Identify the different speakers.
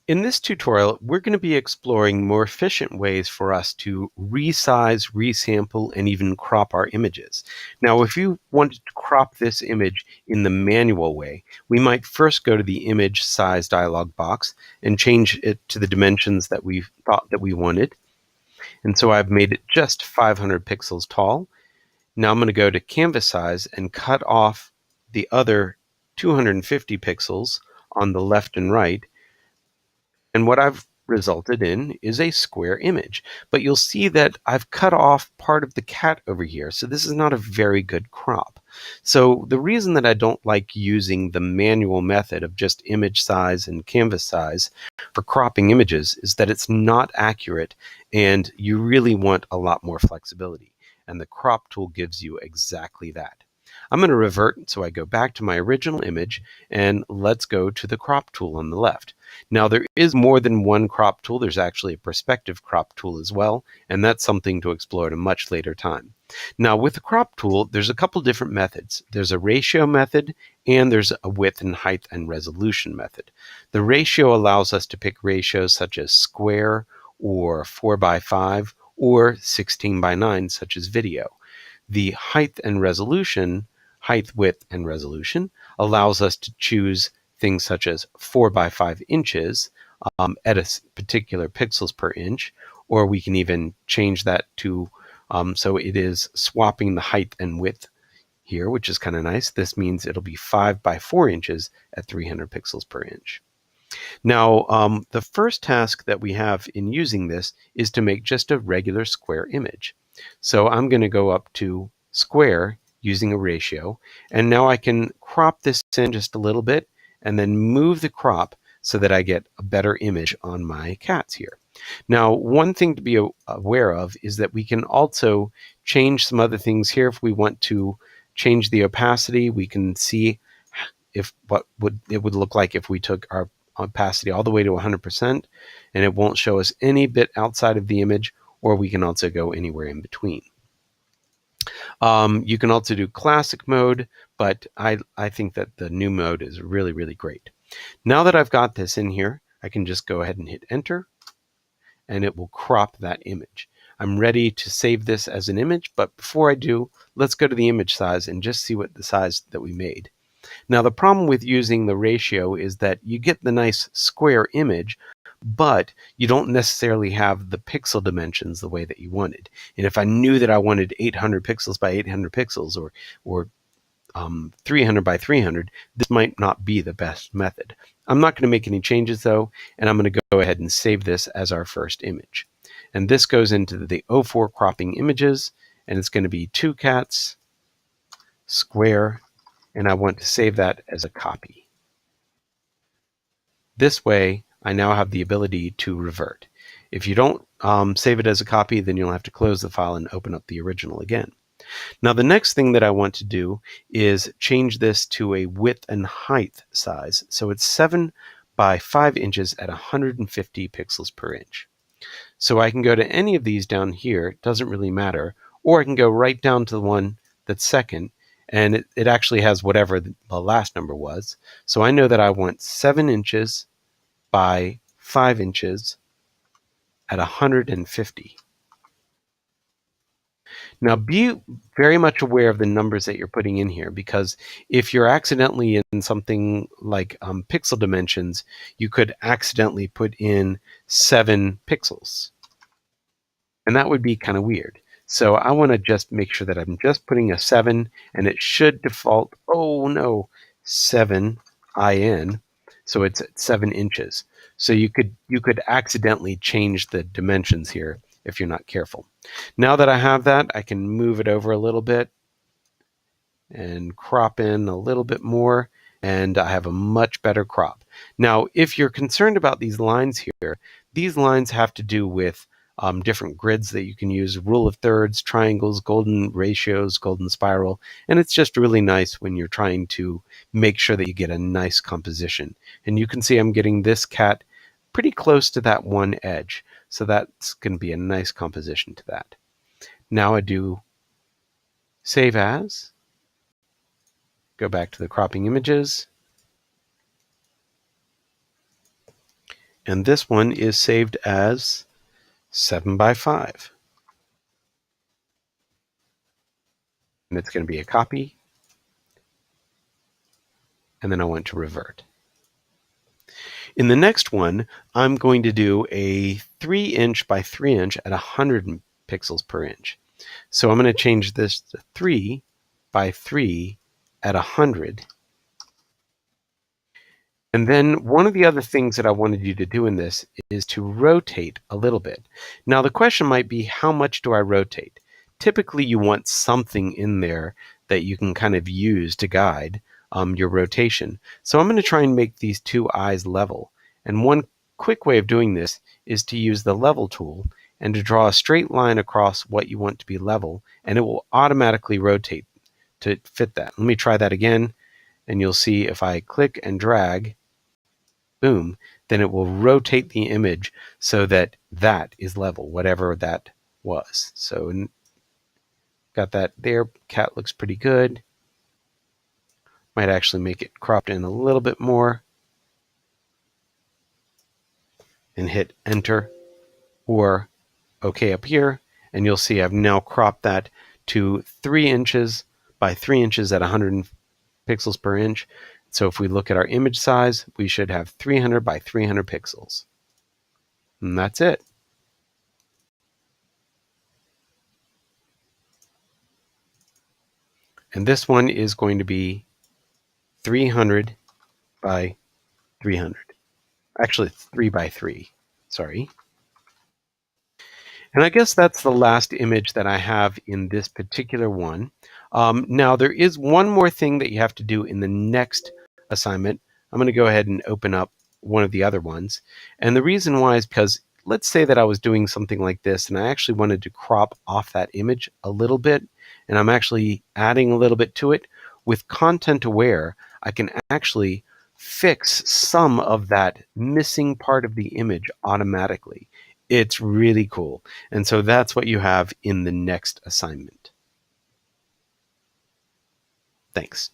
Speaker 1: In this tutorial, we're going to be exploring more efficient ways for us to resize, resample, and even crop our images. Now, if you wanted to crop this image in the manual way, we might first go to the image size dialog box and change it to the dimensions that we thought that we wanted. And so I've made it just 500 pixels tall. Now I'm going to go to canvas size and cut off the other 250 pixels on the left and right. And what I've resulted in is a square image. But you'll see that I've cut off part of the cat over here. So this is not a very good crop. So the reason that I don't like using the manual method of just image size and canvas size for cropping images is that it's not accurate and you really want a lot more flexibility. And the crop tool gives you exactly that. I'm going to revert, so I go back to my original image, and let's go to the crop tool on the left. Now, there is more than one crop tool. There's actually a perspective crop tool as well, and that's something to explore at a much later time. Now, with the crop tool, there's a couple different methods. There's a ratio method, and there's a width and height and resolution method. The ratio allows us to pick ratios such as square, or 4:5, or 16:9, such as video. The height, width, and resolution allows us to choose things such as 4:5 inches at a particular pixels per inch, or we can even change that to so it is swapping the height and width here, which is kind of nice. This means it'll be 5:4 inches at 300 pixels per inch. Now, the first task that we have in using this is to make just a regular square image. So I'm going to go up to square using a ratio, and now I can crop this in just a little bit and then move the crop so that I get a better image on my cats here. Now, one thing to be aware of is that we can also change some other things here. If we want to change the opacity, we can see what it would look like if we took our opacity all the way to 100%, and it won't show us any bit outside of the image, or we can also go anywhere in between. You can also do classic mode, but I think that the new mode is really, really great. Now that I've got this in here, I can just go ahead and hit enter, and it will crop that image. I'm ready to save this as an image, but before I do, let's go to the image size and just see what the size that we made. Now, the problem with using the ratio is that you get the nice square image, but you don't necessarily have the pixel dimensions the way that you wanted. And if I knew that I wanted 800 pixels by 800 pixels or 300 by 300, this might not be the best method. I'm not going to make any changes though, and I'm going to go ahead and save this as our first image. And this goes into the 04 cropping images, and it's going to be 2 cats, square, and I want to save that as a copy. This way, I now have the ability to revert. If you don't save it as a copy, then you'll have to close the file and open up the original again. Now, the next thing that I want to do is change this to a width and height size. So it's 7:5 inches at 150 pixels per inch. So I can go to any of these down here, it doesn't really matter, or I can go right down to the one that's second, and it actually has whatever the last number was. So I know that I want 7 inches by 5 inches at 150. Now, be very much aware of the numbers that you're putting in here, because if you're accidentally in something like pixel dimensions, you could accidentally put in 7 pixels. And that would be kind of weird. So I want to just make sure that I'm just putting a 7, and it should default, 7 IN, so it's at 7 inches. So you could accidentally change the dimensions here if you're not careful. Now that I have that, I can move it over a little bit and crop in a little bit more, and I have a much better crop. Now, if you're concerned about these lines here, these lines have to do with different grids that you can use, rule of thirds, triangles, golden ratios, golden spiral, and it's just really nice when you're trying to make sure that you get a nice composition. And you can see I'm getting this cat pretty close to that one edge, so that's going to be a nice composition to that. Now I do save as, go back to the cropping images, And this one is saved as 7 by 5. And it's going to be a copy. And then I want to revert. In the next one, I'm going to do a 3" by 3" at 100 pixels per inch. So I'm going to change this to 3 by 3 at 100. And then one of the other things that I wanted you to do in this is to rotate a little bit. Now the question might be, how much do I rotate? Typically you want something in there that you can kind of use to guide your rotation. So I'm going to try and make these two eyes level. And one quick way of doing this is to use the level tool and to draw a straight line across what you want to be level, and it will automatically rotate to fit that. Let me try that again, and you'll see if I click and drag, boom, then it will rotate the image so that that is level, whatever that was. So got that there. Cat looks pretty good. Might actually make it cropped in a little bit more and hit enter or OK up here, and you'll see I've now cropped that to 3" by 3" at 100 pixels per inch. So if we look at our image size, we should have 300 by 300 pixels. And that's it. And this one is going to be 300 by 300. Actually, 3 by 3. Sorry. And I guess that's the last image that I have in this particular one. Now, there is one more thing that you have to do in the next assignment. I'm going to go ahead and open up one of the other ones. And the reason why is because let's say that I was doing something like this and I actually wanted to crop off that image a little bit, and I'm actually adding a little bit to it. With Content Aware, I can actually fix some of that missing part of the image automatically. It's really cool. And so that's what you have in the next assignment. Thanks.